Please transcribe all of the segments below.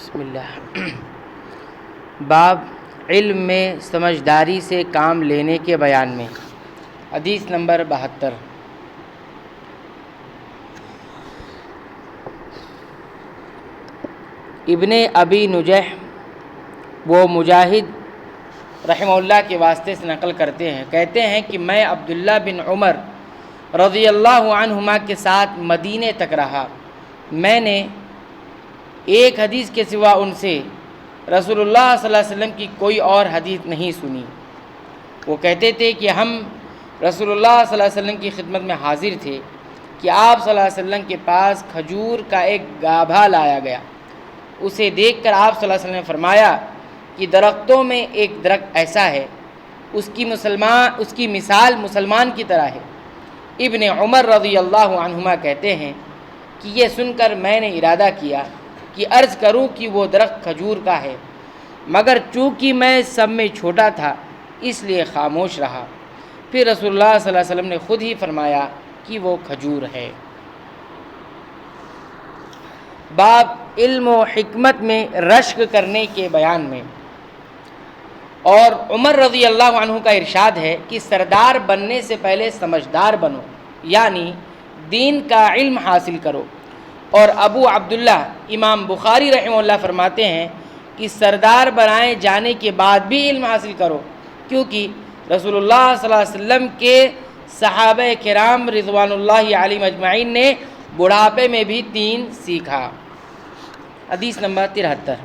بسم اللہ۔ باب علم میں سمجھداری سے کام لینے کے بیان میں۔ حدیث نمبر 72۔ ابن ابی نجیح وہ مجاہد رحمہ اللہ کے واسطے سے نقل کرتے ہیں، کہتے ہیں کہ میں عبداللہ بن عمر رضی اللہ عنہما کے ساتھ مدینے تک رہا۔ میں نے ایک حدیث کے سوا ان سے رسول اللہ صلی اللہ علیہ وسلم کی کوئی اور حدیث نہیں سنی۔ وہ کہتے تھے کہ ہم رسول اللہ صلی اللہ علیہ وسلم کی خدمت میں حاضر تھے کہ آپ صلی اللہ علیہ وسلم کے پاس کھجور کا ایک گابھا لایا گیا۔ اسے دیکھ کر آپ صلی اللہ علیہ وسلم نے فرمایا کہ درختوں میں ایک درخت ایسا ہے، اس کی مثال مسلمان کی طرح ہے۔ ابن عمر رضی اللہ عنہما کہتے ہیں کہ یہ سن کر میں نے ارادہ کیا کہ عرض کروں کہ وہ درخت کھجور کا ہے، مگر چونکہ میں سب میں چھوٹا تھا اس لیے خاموش رہا۔ پھر رسول اللہ صلی اللہ علیہ وسلم نے خود ہی فرمایا کہ وہ کھجور ہے۔ باب علم و حکمت میں رشک کرنے کے بیان میں۔ اور عمر رضی اللہ عنہ کا ارشاد ہے کہ سردار بننے سے پہلے سمجھدار بنو، یعنی دین کا علم حاصل کرو۔ اور ابو عبداللہ امام بخاری رحمہ اللہ فرماتے ہیں کہ سردار بنائے جانے کے بعد بھی علم حاصل کرو، کیونکہ رسول اللہ صلی اللہ علیہ وسلم کے صحابہ کرام رضوان اللہ علیہم اجمعین نے بڑھاپے میں بھی دین سیکھا۔ حدیث نمبر 73۔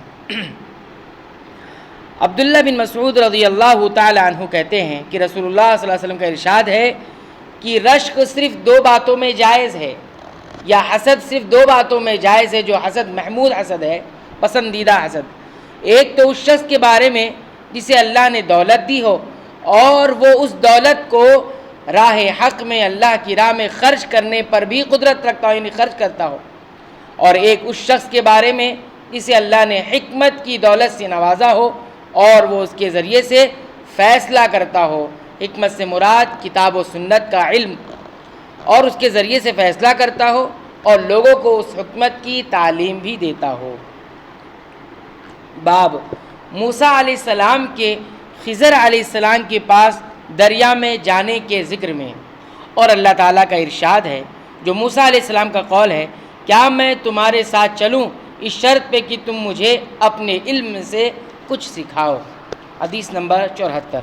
عبداللہ بن مسعود رضی اللہ تعالی عنہ کہتے ہیں کہ رسول اللہ صلی اللہ علیہ وسلم کا ارشاد ہے کہ رشک صرف دو باتوں میں جائز ہے، یا حسد صرف دو باتوں میں جائز ہے، جو حسد محمود حسد ہے، پسندیدہ حسد۔ ایک تو اس شخص کے بارے میں جسے اللہ نے دولت دی ہو اور وہ اس دولت کو راہ حق میں اللہ کی راہ میں خرچ کرنے پر بھی قدرت رکھتا ہو، یعنی خرچ کرتا ہو۔ اور ایک اس شخص کے بارے میں جسے اللہ نے حکمت کی دولت سے نوازا ہو اور وہ اس کے ذریعے سے فیصلہ کرتا ہو۔ حکمت سے مراد کتاب و سنت کا علم، اور اس کے ذریعے سے فیصلہ کرتا ہو اور لوگوں کو اس حکمت کی تعلیم بھی دیتا ہو۔ باب موسیٰ علیہ السلام کے خضر علیہ السلام کے پاس دریا میں جانے کے ذکر میں۔ اور اللہ تعالیٰ کا ارشاد ہے، جو موسیٰ علیہ السلام کا قول ہے، کیا میں تمہارے ساتھ چلوں اس شرط پہ کہ تم مجھے اپنے علم سے کچھ سکھاؤ۔ حدیث نمبر 74۔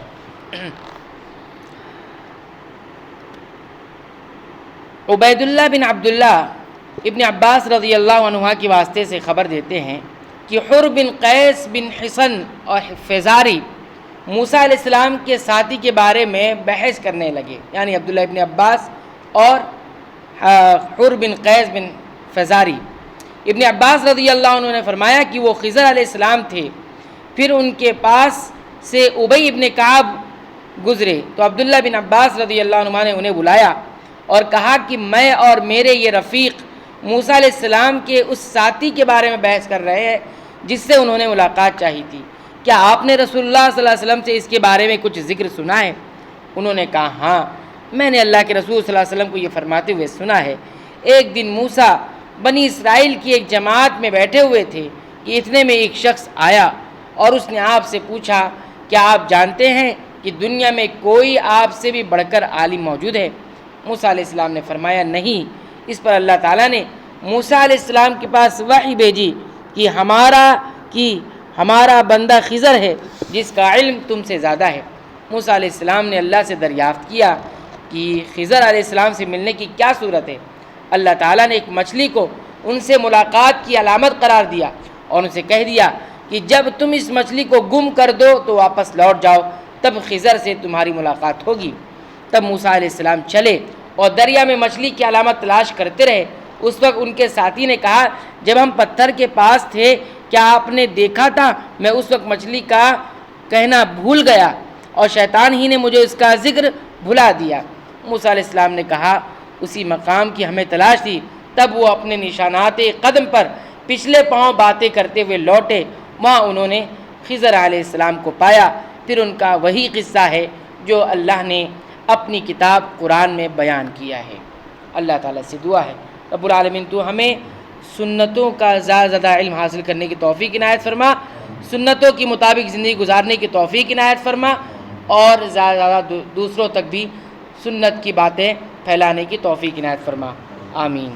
عبید اللہ بن عبداللہ ابن عباس رضی اللہ عنہ کے واسطے سے خبر دیتے ہیں کہ حر بن قیس بن حصن اور فزاری موسیٰ علیہ السلام کے ساتھی کے بارے میں بحث کرنے لگے، یعنی عبداللہ ابن عباس اور حر بن قیس بن فزاری۔ ابن عباس رضی اللہ عنہ نے فرمایا کہ وہ خضر علیہ السلام تھے۔ پھر ان کے پاس سے ابی ابن کعب گزرے تو عبداللہ بن عباس رضی اللہ عنہ نے انہیں بلایا اور کہا کہ میں اور میرے یہ رفیق موسیٰ علیہ السلام کے اس ساتھی کے بارے میں بحث کر رہے ہیں جس سے انہوں نے ملاقات چاہی تھی، کیا آپ نے رسول اللہ صلی اللہ علیہ وسلم سے اس کے بارے میں کچھ ذکر سنا ہے؟ انہوں نے کہا ہاں، میں نے اللہ کے رسول صلی اللہ علیہ وسلم کو یہ فرماتے ہوئے سنا ہے، ایک دن موسیٰ بنی اسرائیل کی ایک جماعت میں بیٹھے ہوئے تھے کہ اتنے میں ایک شخص آیا اور اس نے آپ سے پوچھا، کیا آپ جانتے ہیں کہ دنیا میں کوئی آپ سے بھی بڑھ کر عالم موجود ہے؟ موسیٰ علیہ السلام نے فرمایا نہیں۔ اس پر اللہ تعالیٰ نے موسیٰ علیہ السلام کے پاس وحی بھیجی کہ ہمارا بندہ خضر ہے جس کا علم تم سے زیادہ ہے۔ موسیٰ علیہ السلام نے اللہ سے دریافت کیا کہ خضر علیہ السلام سے ملنے کی کیا صورت ہے؟ اللہ تعالیٰ نے ایک مچھلی کو ان سے ملاقات کی علامت قرار دیا اور ان سے کہہ دیا کہ جب تم اس مچھلی کو گم کر دو تو واپس لوٹ جاؤ، تب خضر سے تمہاری ملاقات ہوگی۔ تب موسیٰ علیہ السلام چلے اور دریا میں مچھلی کی علامت تلاش کرتے رہے۔ اس وقت ان کے ساتھی نے کہا، جب ہم پتھر کے پاس تھے کیا آپ نے دیکھا تھا؟ میں اس وقت مچھلی کا کہنا بھول گیا اور شیطان ہی نے مجھے اس کا ذکر بھلا دیا۔ موسیٰ علیہ السلام نے کہا، اسی مقام کی ہمیں تلاش تھی۔ تب وہ اپنے نشانات قدم پر پچھلے پاؤں باتیں کرتے ہوئے لوٹے، وہاں انہوں نے خضر علیہ السلام کو پایا۔ پھر ان کا وہی قصہ ہے جو اللہ نے اپنی کتاب قرآن میں بیان کیا ہے۔ اللہ تعالیٰ سے دعا ہے رب العالمین تو ہمیں سنتوں کا زیادہ علم حاصل کرنے کی توفیق عنایت فرما، سنتوں کے مطابق زندگی گزارنے کی توفیق عنایت فرما، اور زیادہ دوسروں تک بھی سنت کی باتیں پھیلانے کی توفیق عنایت فرما، آمین۔